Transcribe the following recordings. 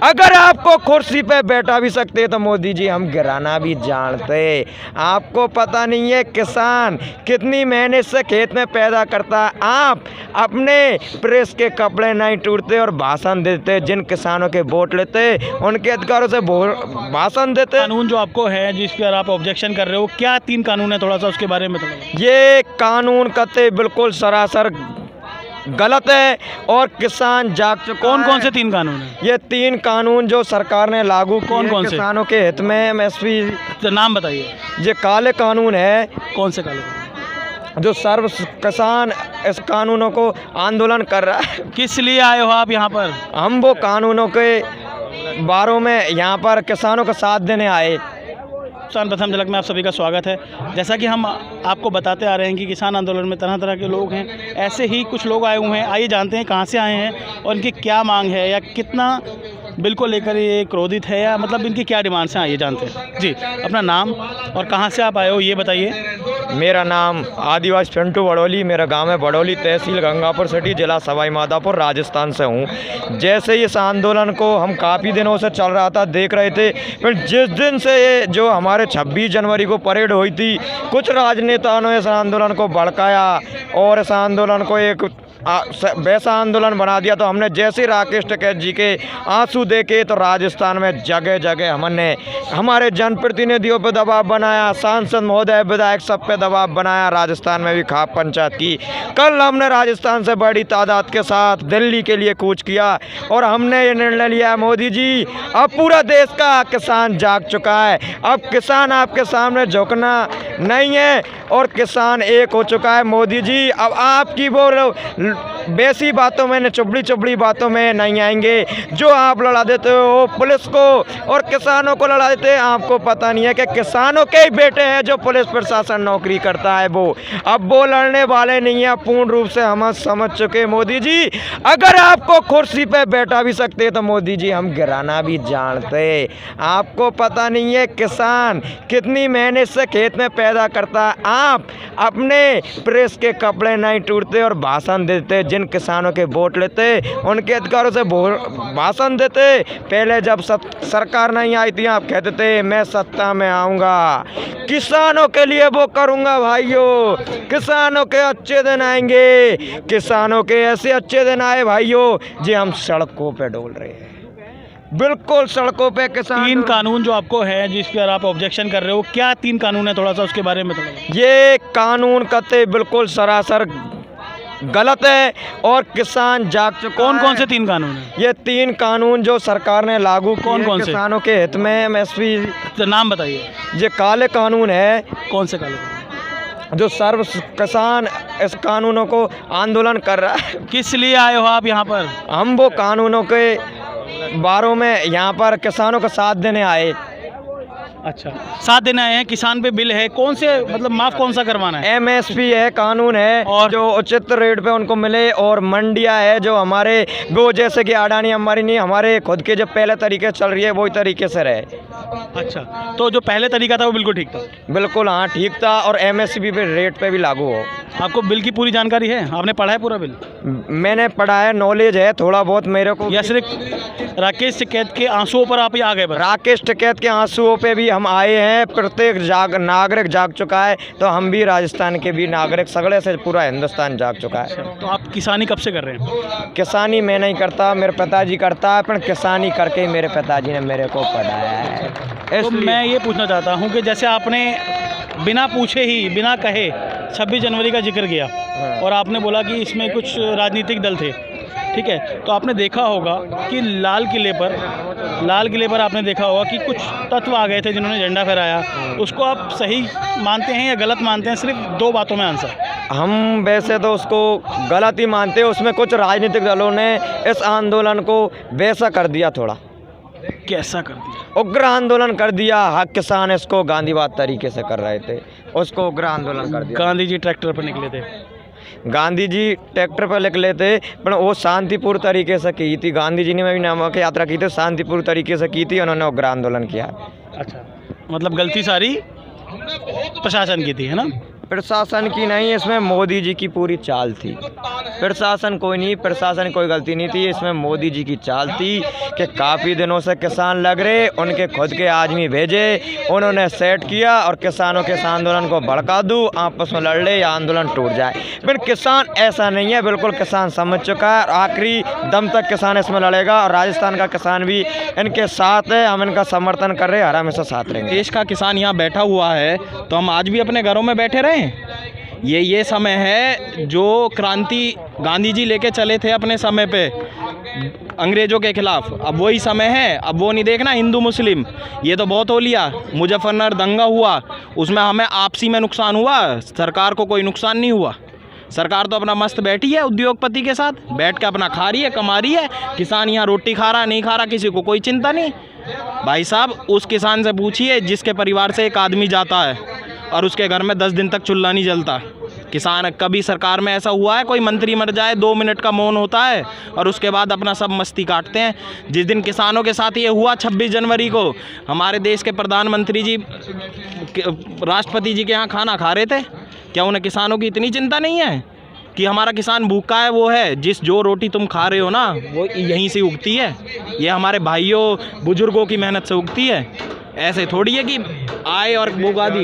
अगर आपको कुर्सी पे बैठा भी सकते तो मोदी जी हम गिराना भी जानते। आपको पता नहीं है किसान कितनी मेहनत से खेत में पैदा करता है। आप अपने प्रेस के कपड़े नहीं टूटते और भाषण देते, जिन किसानों के वोट लेते उनके अधिकारों से भाषण देते। कानून जो आपको है जिस पर आप ऑब्जेक्शन कर रहे हो, क्या 3 कानून है, थोड़ा सा उसके बारे में बताओ। ये कानून कतई बिल्कुल सरासर गलत है और किसान जाग चुका है। कौन कौन से 3 कानून हैं? ये 3 कानून जो सरकार ने लागू किए कौन-कौन से? किसानों के हित में एमएसपी। तो नाम बताइए। ये काले कानून है कौन से काले कानून? जो सर्व किसान इस कानूनों को आंदोलन कर रहा है। किस लिए आए हो आप यहाँ पर? हम वो कानूनों के बारों में यहाँ पर किसानों का साथ देने आए। किसान प्रथम झलक में आप सभी का स्वागत है। जैसा कि हम आपको बताते आ रहे हैं कि किसान आंदोलन में तरह तरह के लोग हैं, ऐसे ही कुछ लोग आए हुए हैं। आइए जानते हैं कहाँ से आए हैं और इनकी क्या मांग है या कितना बिल को लेकर ये क्रोधित है, या मतलब इनकी क्या डिमांड्स हैं, आइए जानते हैं। जी, अपना नाम और कहाँ से आप आए हो ये बताइए। मेरा नाम आदिवासी पिंटू बड़ौली, मेरा गांव है बड़ौली, तहसील गंगापुर सिटी, जिला सवाई माधोपुर, राजस्थान से हूं। जैसे इस आंदोलन को हम काफ़ी दिनों से चल रहा था, देख रहे थे, फिर जिस दिन से ये जो हमारे 26 जनवरी को परेड हुई थी, कुछ राजनेताओं ने इस आंदोलन को भड़काया और इस आंदोलन को एक वैसा आंदोलन बना दिया। तो हमने जैसे राकेश टिकैत जी के आंसू देखे तो राजस्थान में जगह जगह हमने हमारे जनप्रतिनिधियों पर दबाव बनाया, सांसद महोदय विधायक सब पे दबाव बनाया। राजस्थान में भी खाप पंचायत की। कल हमने राजस्थान से बड़ी तादाद के साथ दिल्ली के लिए कूच किया और हमने ये निर्णय लिया, मोदी जी अब पूरा देश का किसान जाग चुका है। अब किसान आपके सामने झुकना नहीं है और किसान एक हो चुका है। मोदी जी अब आपकी वो बेसी बातों में, चुबड़ी बातों में नहीं आएंगे। जो आप लड़ा देते हो पुलिस को और किसानों को लड़ा देते हैं, आपको पता नहीं है कि किसानों के ही बेटे हैं जो पुलिस प्रशासन नौकरी करता है। वो अब वो लड़ने वाले नहीं है, पूर्ण रूप से हम समझ चुके। मोदी जी अगर आपको कुर्सी पे बैठा भी सकते तो मोदी जी हम गिराना भी जानते। आपको पता नहीं है किसान कितनी मेहनत से खेत में पैदा करता है। आप अपने प्रेस के कपड़े नहीं टूटते और भाषण देते, जिन किसानों के वोट लेते उनके अधिकारों से भाषण देते। पहले जब सरकार नहीं आई थी, आप कहते थे मैं सत्ता में आऊँगा, किसानों के लिए वो करूँगा। भाइयों, किसानों के अच्छे दिन आएंगे, किसानों के ऐसे अच्छे दिन आए भाइयों जी हम सड़कों पे डोल रहे हैं, बिल्कुल सड़कों पे किसान। 3 कानून जो आपको है जिस पर आप ऑब्जेक्शन कर रहे हो, क्या 3 कानून है, थोड़ा सा उसके बारे में बताओ। ये कानून कतई बिल्कुल सरासर गलत है और किसान जाग चुका है। कौन कौन से 3 कानून हैं? ये 3 कानून जो सरकार ने लागू किए कौन-कौन से? किसानों के हित में एमएसपी। तो नाम बताइए। ये काले कानून है कौन से काले कानून? जो सर्व किसान इस कानूनों को आंदोलन कर रहा है। किस लिए आए हो आप यहाँ पर? हम वो कानूनों के बारों में यहाँ पर किसानों का साथ देने आए। अच्छा, साथ देने आए हैं। किसान पे बिल है, कौन से मतलब माफ़ कौन सा करवाना है? एमएसपी है, कानून है और जो उचित रेट पे उनको मिले, और मंडियां है जो हमारे वो जैसे कि अडानी अंबानी नहीं, हमारे खुद के जो पहले तरीके चल रही है वही तरीके से रहे। अच्छा, तो जो पहले तरीका था वो बिल्कुल ठीक था? बिल्कुल हाँ ठीक था, और एमएसपी पे रेट पे भी लागू हो। आपको बिल की पूरी जानकारी है? आपने पढ़ा है पूरा बिल? मैंने पढ़ा है, नॉलेज है थोड़ा बहुत मेरे को। या सिर्फ राकेश टिकैत के आंसुओं पर आप ही आ गए बस? राकेश टिकैत के आंसुओं पे भी हम आए हैं। प्रत्येक नागरिक जाग चुका है, तो हम भी राजस्थान के भी नागरिक, सगड़े से पूरा हिंदुस्तान जाग चुका है। तो आप किसानी कब से कर रहे हैं? किसानी मैं नहीं करता, मेरे पिताजी करता है, पर किसानी करके ही मेरे पिताजी ने मेरे को पढ़ाया है। तो मैं ये पूछना चाहता हूँ कि जैसे आपने बिना पूछे ही, बिना कहे 26 जनवरी का जिक्र किया और आपने बोला कि इसमें कुछ राजनीतिक दल थे, ठीक है, तो आपने देखा होगा कि लाल किले पर आपने देखा होगा कि कुछ तत्व आ गए थे जिन्होंने झंडा फहराया। उसको आप सही मानते हैं या गलत मानते हैं? सिर्फ 2 बातों में आंसर। हम वैसे तो उसको गलत ही मानते हैं। उसमें कुछ राजनीतिक दलों ने इस आंदोलन को वैसा कर दिया, थोड़ा कैसा कर दिया? उग्र आंदोलन कर दिया। हक किसान इसको गांधीवाद तरीके से कर रहे थे, उसको उग्र आंदोलन कर दिया। गांधी जी ट्रैक्टर पर निकले थे? गांधी जी ट्रैक्टर पर निकले थे, पर वो शांतिपूर्ण तरीके से की थी। गांधी जी ने भी नमक यात्रा की थी, शांतिपूर्ण तरीके से की थी, उन्होंने उग्र आंदोलन किया। अच्छा, मतलब गलती सारी प्रशासन की थी, है ना? प्रशासन की नहीं, इसमें मोदी जी की पूरी चाल थी। प्रशासन कोई नहीं, प्रशासन की कोई गलती नहीं थी, इसमें मोदी जी की चाल थी कि काफ़ी दिनों से किसान लग रहे, उनके खुद के आदमी भेजे, उन्होंने सेट किया और किसानों के इस आंदोलन को भड़का दूँ, आपस में लड़ ले या आंदोलन टूट जाए। फिर किसान ऐसा नहीं है, बिल्कुल किसान समझ चुका है, आखिरी दम तक किसान इसमें लड़ेगा और राजस्थान का किसान भी इनके साथ है, हम इनका समर्थन कर रहे हैं, हर हमेशा साथ रहेंगे। देश का किसान यहाँ बैठा हुआ है तो हम आज भी अपने घरों में बैठे रहें? ये समय है जो क्रांति गांधी जी लेके चले थे अपने समय पे अंग्रेज़ों के खिलाफ, अब वही समय है। अब वो नहीं देखना हिंदू मुस्लिम, ये तो बहुत हो लिया। मुजफ्फरनगर दंगा हुआ, उसमें हमें आपसी में नुकसान हुआ, सरकार को कोई नुकसान नहीं हुआ। सरकार तो अपना मस्त बैठी है उद्योगपति के साथ, बैठ के अपना खा रही है, कमा रही है। किसान यहाँ रोटी खा रहा नहीं खा रहा, किसी को कोई चिंता नहीं। भाई साहब, उस किसान से पूछिए जिसके परिवार से एक आदमी जाता है और उसके घर में 10 दिन तक चूल्हा नहीं जलता। किसान, कभी सरकार में ऐसा हुआ है कोई मंत्री मर जाए 2 मिनट का मौन होता है और उसके बाद अपना सब मस्ती काटते हैं? जिस दिन किसानों के साथ ये हुआ 26 जनवरी को, हमारे देश के प्रधानमंत्री जी राष्ट्रपति जी के यहाँ खाना खा रहे थे। क्या उन्हें किसानों की इतनी चिंता नहीं है कि हमारा किसान भूखा है? वो है जो रोटी तुम खा रहे हो ना, वो यहीं से उगती है, ये हमारे भाइयों बुजुर्गों की मेहनत से उगती है। ऐसे थोड़ी है कि आए और बुगा दी।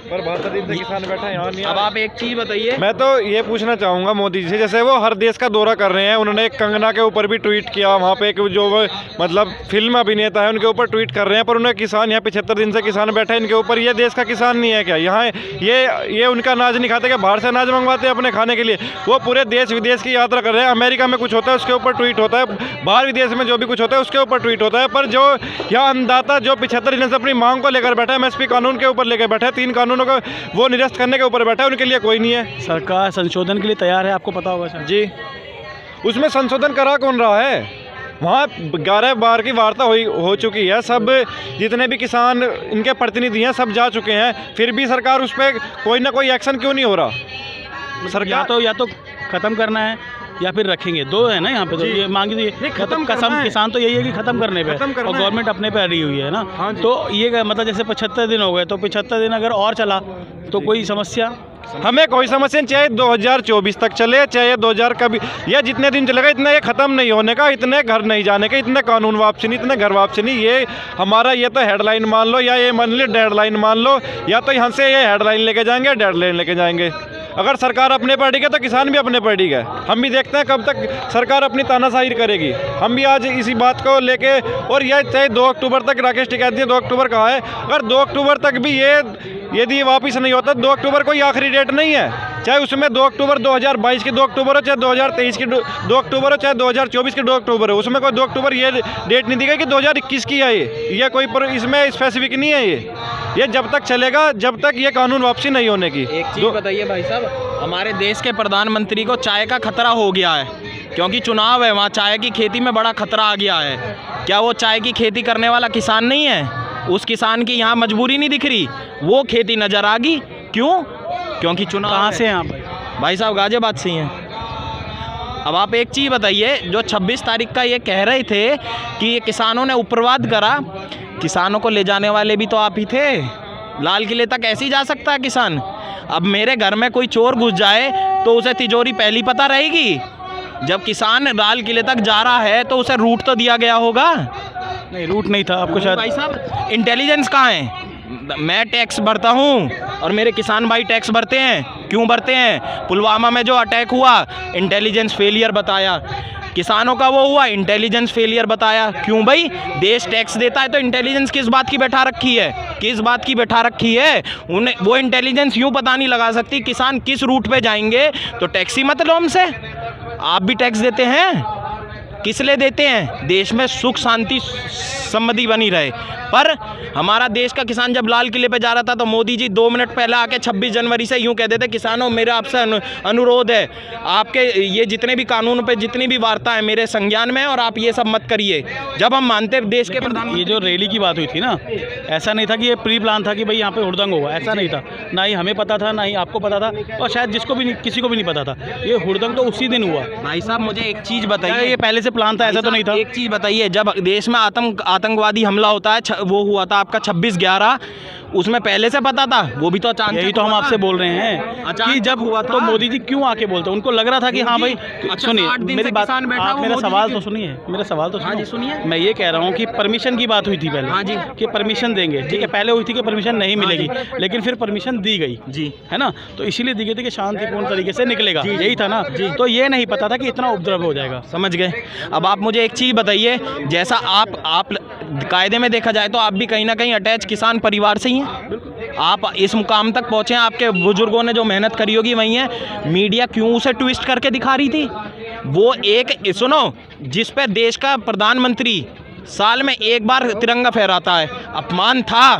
पर 72 दिन से किसान बैठा यहाँ नहीं। अब आप एक चीज़ बताइए। मैं तो ये पूछना चाहूँगा मोदी जी से, जैसे वो हर देश का दौरा कर रहे हैं, उन्होंने एक कंगना के ऊपर भी ट्वीट किया, वहाँ पे एक जो वो मतलब फिल्म अभिनेता है उनके ऊपर ट्वीट कर रहे हैं, पर उन्हें किसान यहाँ 75 दिन से किसान बैठे हैं इनके ऊपर। ये देश का किसान नहीं है क्या? यहाँ ये उनका अनाज नहीं खाते क्या? बाहर से अनाज मंगवाते हैं अपने खाने के लिए। वो पूरे देश विदेश की यात्रा कर रहे हैं, अमेरिका में कुछ होता है उसके ऊपर ट्वीट होता है, बाहर विदेश में जो भी कुछ होता है उसके ऊपर ट्वीट होता है। पर जो यहाँ अन्नदाता जो 75 दिन से अपनी मांग को लेकर बैठा है, MSP कानून के ऊपर लेकर बैठा है, 3 कानूनों को वो निरस्त करने के ऊपर बैठा है, उनके लिए कोई नहीं है। सरकार संशोधन के लिए तैयार है, आपको पता होगा सर जी। उसमें संशोधन करा कौन रहा है? वहाँ 11 बार की वार्ता हो चुकी है, सब जितने भी किसान इनके प्रतिनिधि हैं सब जा चुके हैं, फिर भी सरकार उस पर कोई ना कोई एक्शन क्यों नहीं हो रहा? सरकार या तो ख़त्म करना है या फिर रखेंगे, दो है ना यहाँ पे। तो ये मांगी तो ये खत्म कसम किसान तो यही है कि ख़त्म करने पे, और गवर्नमेंट अपने पे अड़ी हुई है ना। तो ये मतलब जैसे 75 दिन हो गए, तो 75 दिन अगर और चला तो कोई समस्या? हमें कोई समस्या नहीं, चाहे 2024 तक चले, चाहे 2000 कभी, या जितने दिन चलेगा इतना ये ख़त्म नहीं होने का, इतने घर नहीं जाने के, इतने कानून वापसी नहीं, इतने घर वापसी नहीं। ये हमारा ये तो हेडलाइन मान लो, या ये मान लो डेडलाइन मान लो, या तो यहाँ से ये हेडलाइन लेके जाएंगे, डेडलाइन लेके जाएंगे। अगर सरकार अपने पर अड़ी है तो किसान भी अपने पर अड़ी है। हम भी देखते हैं कब तक सरकार अपनी तानाशाही करेगी। हम भी आज इसी बात को लेके, और यह चाहे 2 अक्टूबर तक, राकेश टिकैत ने 2 अक्टूबर कहा है, अगर 2 अक्टूबर तक भी ये यदि वापस नहीं होता, 2 अक्टूबर कोई आखिरी डेट नहीं है। चाहे उसमें 2 अक्टूबर 2022 की 2 अक्टूबर हो, चाहे 2023 की 2 अक्टूबर हो, चाहे 2024 की 2 अक्टूबर हो, उसमें कोई 2 अक्टूबर ये डेट नहीं दी गई कि 2021 की है। ये कोई पर इसमें स्पेसिफिक नहीं है। ये जब तक चलेगा जब तक ये कानून वापसी नहीं होने की। एक चीज़ बताइए भाई साहब, हमारे देश के प्रधानमंत्री को चाय का खतरा हो गया है क्योंकि चुनाव है, वहाँ चाय की खेती में बड़ा खतरा आ गया है। क्या वो चाय की खेती करने वाला किसान नहीं है? उस किसान की यहाँ मजबूरी नहीं दिख रही, वो खेती नज़र आ गई। क्यों? क्योंकि चुनाव। कहाँ से हैं आप भाई साहब? गाजियाबाद से ही हैं। अब आप एक चीज़ बताइए, जो 26 तारीख का ये कह रहे थे कि ये किसानों ने उपवाद करा, किसानों को ले जाने वाले भी तो आप ही थे। लाल किले तक ऐसे ही जा सकता है किसान? अब मेरे घर में कोई चोर घुस जाए तो उसे तिजोरी पहली पता रहेगी? जब किसान लाल किले तक जा रहा है तो उसे रूट तो दिया गया होगा। नहीं, रूट नहीं था आपको शायद। भाई साहब, इंटेलिजेंस कहाँ है? मैं टैक्स भरता हूँ और मेरे किसान भाई टैक्स भरते हैं। क्यों भरते हैं? पुलवामा में जो अटैक हुआ, इंटेलिजेंस फेलियर बताया। किसानों का वो हुआ, इंटेलिजेंस फेलियर बताया। क्यों भाई? देश टैक्स देता है तो इंटेलिजेंस किस बात की बैठा रखी है? किस बात की बैठा रखी है? उन्हें वो इंटेलिजेंस यूँ पता नहीं लगा सकती किसान किस रूट पे जाएंगे, तो टैक्स ही मत लो हमसे। आप भी टैक्स देते हैं, किस लिए देते हैं? देश में सुख शांति समृद्धि बनी रहे। पर हमारा देश का किसान जब लाल किले पे जा रहा था तो मोदी जी 2 मिनट पहले आके 26 जनवरी से यूँ कहते थे, किसानों मेरा आपसे अनुरोध है, आपके ये जितने भी कानून पे जितनी भी वार्ता है मेरे संज्ञान में, और आप ये सब मत करिए। जब हम मानते देश के प्रधान, ये जो रैली की बात हुई थी ना, ऐसा नहीं था कि ये प्री प्लान था कि भाई यहाँ पे हुड़दंग होगा, ऐसा नहीं था। ना ही हमें पता था, ना ही आपको पता था, और शायद जिसको भी नहीं, किसी को भी नहीं पता था। ये हुड़दंग तो उसी दिन हुआ। भाई साहब मुझे एक चीज़ बताइए, ये पहले से प्लान था? ऐसा तो नहीं था। एक चीज़ बताइए, जब देश में आतंकवादी हमला होता है, वो हुआ था आपका 26/11, उसमें पहले से पता था, वो भी तो अचानक यही तो हम आपसे बोल रहे हैं अचानक कि जब हुआ तो था। मोदी जी क्यों आके बोलते, उनको लग रहा था कि हाँ भाई अच्छा, सुनिए 60 दिन मेरी से बात, किसान बैठा आप वो मेरा मोदी जी सवाल के- तो सुनिए, मेरा सवाल तो हाँ जी, सुनिए। सुनिए। मैं ये कह रहा हूँ कि परमिशन की बात हुई थी पहले, हाँ जी। कि परमिशन देंगे, ठीक है, पहले हुई थी कि परमिशन नहीं मिलेगी, लेकिन फिर परमिशन दी गई जी। है ना, तो इसीलिए दी गई थी कि शांतिपूर्ण तरीके से निकलेगा, यही था ना। तो ये नहीं पता था कि इतना उपद्रव हो जाएगा। समझ गए। अब आप मुझे एक चीज़ बताइए, जैसा आप कायदे में देखा जाए तो आप भी कहीं ना कहीं अटैच किसान परिवार से ही हैं। आप इस मुकाम तक पहुँचे हैं, आपके बुजुर्गों ने जो मेहनत करी होगी वही है। मीडिया क्यों उसे ट्विस्ट करके दिखा रही थी? वो एक सुनो, जिस पे देश का प्रधानमंत्री साल में एक बार तिरंगा फहराता है, अपमान था,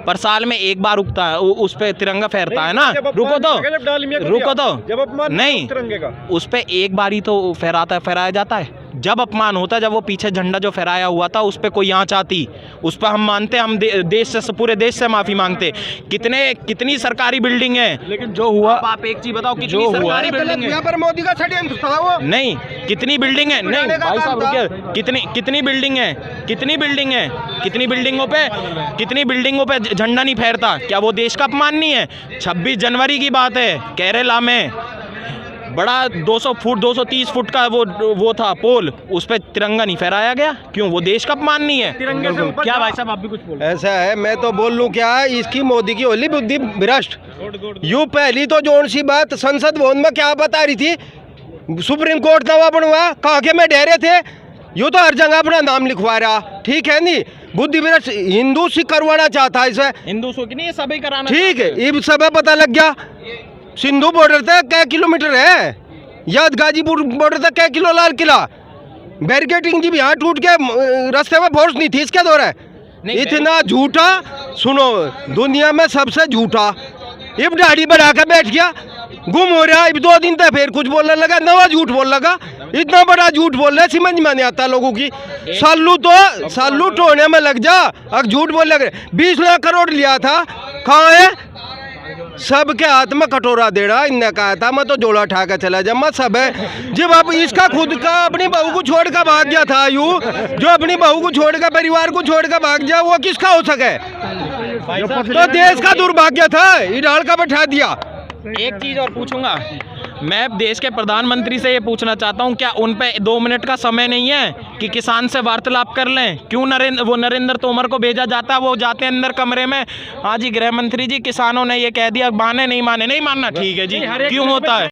पर साल में एक बार उगता है, उस पे तिरंगा फहरता है ना। रुको तो नहीं, उस पे एक बार ही तो फहराया जाता है। जब अपमान होता है, जब वो पीछे झंडा जो फहराया हुआ था उस पे कोई आँच आती, उस पर हम मानते, हम देश से, पूरे देश से माफ़ी मांगते। कितनी सरकारी बिल्डिंग है, लेकिन जो हुआ, आप एक चीज़ बताओ, कितनी जो हुआ सरकारी बिल्डिंग है? यहाँ पर मोदी का षड्यंत्र था वो। नहीं, कितनी बिल्डिंग है? नहीं का भाई साहब काम था। रुकिए, कितनी बिल्डिंग है? कितनी बिल्डिंगों पे झंडा नहीं फहरता? क्या वो देश का अपमान नहीं है? 26 जनवरी की बात है, केरला में बड़ा 200 फुट 230 फुट का वो था पोल, उस पे तिरंगा नहीं फहराया गया। क्यों? वो देश का अपमान नहीं है? क्या भाई साहब आप भी कुछ बोल रहे हैं? ऐसा है, मैं तो बोल लूँ क्या, इसकी मोदी की होली बुद्धि भ्रष्ट। यू पहली तो जोन सी बात संसद भवन में क्या बता रही थी, सुप्रीम कोर्ट नवा बनवा, कहा के में डरे थे, यू तो हर जगह अपना नाम लिखवा रहा, ठीक है नहीं, बुद्धि भ्रष्ट। हिंदू से करवाना चाहता है इसे, हिंदू सो की नहीं, ये सभी कराना ठीक है, चाहते हैं। अब सब पता लग गया। सिंधु बॉर्डर तक क्या किलोमीटर है, याद गाजीपुर बॉर्डर तक क्या किलो लाल किला, बैरिकेटिंग जी भी यहाँ टूट के रास्ते में फोर्स नहीं थी, इसके दौरे नहीं, इतना झूठा। सुनो, दुनिया में सबसे झूठा, इब दाढ़ी बढ़ा के बैठ गया, गुम हो रहा, इब 2 दिन तक फिर कुछ बोलने लगा, नवा झूठ बोल लगा। इतना बड़ा झूठ बोल रहे, समझ में नहीं आता लोगों की। सालू टोने में लग जा, अब झूठ बोल लग रहे। 20 लाख करोड़ लिया था, कहाँ है? सबके हाथ में कटोरा दे रहा, इनने कहा था मैं तो जोड़ा उठा के चला जाऊँ, सब है। जब अब इसका खुद का अपनी बहू को छोड़ कर भाग गया था, यू जो अपनी बहू को छोड़ कर, परिवार को छोड़ कर भाग गया, वो किसका हो सके? तो देश का दुर्भाग्य था, ये डाल का बैठा दिया। एक चीज़ और पूछूंगा मैं, देश के प्रधानमंत्री से ये पूछना चाहता हूँ, क्या उन पे 2 मिनट का समय नहीं है कि किसान से वार्तालाप कर लें? क्यों नरेंद्र तोमर को भेजा जाता है, वो जाते हैं अंदर कमरे में, हाँ जी गृह मंत्री जी, किसानों ने ये कह दिया, माने नहीं मानना, ठीक है जी, क्यों होता है?